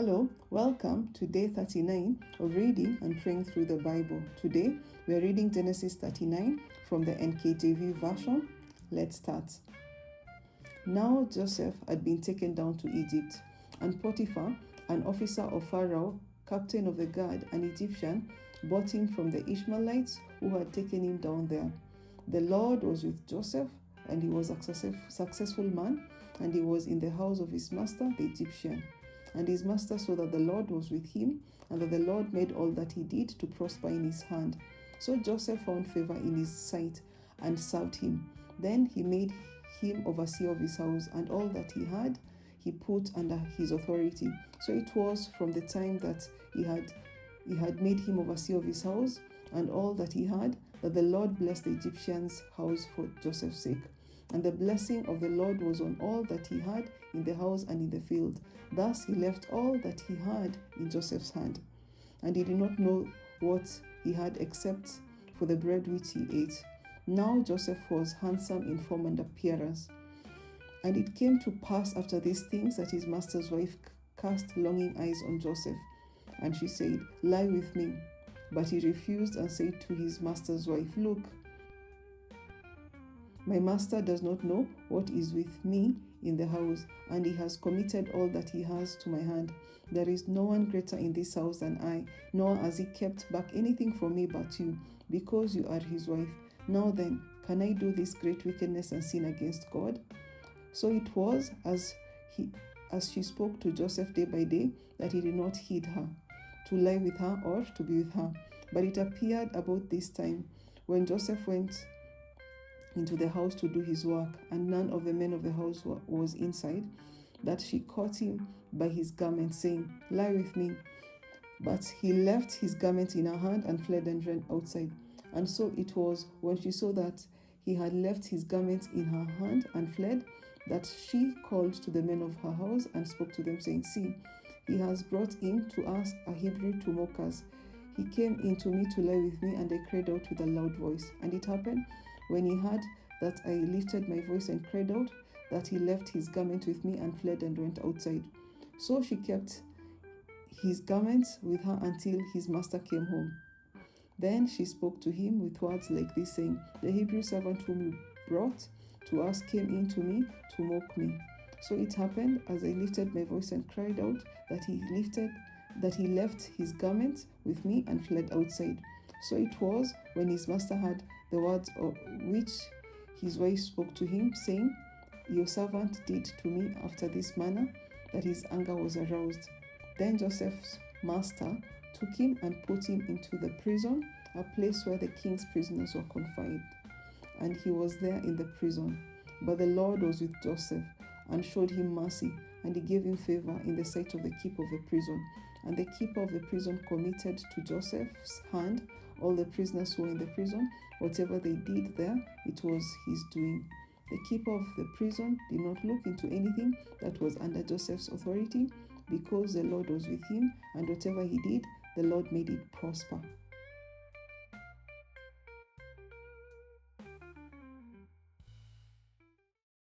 Hello, welcome to day 39 of reading and praying through the Bible. Today we are reading Genesis 39 from the NKJV version. Let's start. Now Joseph had been taken down to Egypt, and Potiphar, an officer of Pharaoh, captain of the guard, an Egyptian, bought him from the Ishmaelites who had taken him down there. The Lord was with Joseph, and he was a successful man, and he was in the house of his master, the Egyptian. And his master saw that the Lord was with him, and that the Lord made all that he did to prosper in his hand. So Joseph found favor in his sight and served him. Then he made him overseer of his house, and all that he had he put under his authority. So it was from the time that he had made him overseer of his house and all that he had, that the Lord blessed the Egyptian's house for Joseph's sake. And the blessing of the Lord was on all that he had in the house and in the field. Thus he left all that he had in Joseph's hand. And he did not know what he had except for the bread which he ate. Now Joseph was handsome in form and appearance. And it came to pass after these things that his master's wife cast longing eyes on Joseph. And she said, "Lie with me." But he refused and said to his master's wife, "Look, my master does not know what is with me in the house, and he has committed all that he has to my hand. There is no one greater in this house than I, nor has he kept back anything from me but you, because you are his wife. Now then, can I do this great wickedness and sin against God?" So it was as she spoke to Joseph day by day, that he did not heed her, to lie with her or to be with her. But it appeared about this time, when Joseph went into the house to do his work, and none of the men of the house was inside, that she caught him by his garment, saying, "Lie with me." But he left his garment in her hand and fled and ran outside. And so it was, when she saw that he had left his garment in her hand and fled, that she called to the men of her house and spoke to them, saying, "See, he has brought in to us a Hebrew to mock us. He came in to me to lie with me, and I cried out with a loud voice. And it happened, when he heard that I lifted my voice and cried out, that he left his garment with me and fled and went outside." So she kept his garments with her until his master came home. Then she spoke to him with words like this, saying, "The Hebrew servant whom you brought to us came in to me to mock me." So it happened, as I lifted my voice and cried out, that he left his garment with me and fled outside. So it was, when his master heard the words which his wife spoke to him, saying, "Your servant did to me after this manner," that his anger was aroused. Then Joseph's master took him and put him into the prison, a place where the king's prisoners were confined. And he was there in the prison. But the Lord was with Joseph, and showed him mercy, and he gave him favor in the sight of the keeper of the prison. And the keeper of the prison committed to Joseph's hand all the prisoners who were in the prison. Whatever they did there, it was his doing. The keeper of the prison did not look into anything that was under Joseph's authority, because the Lord was with him, and whatever he did, the Lord made it prosper.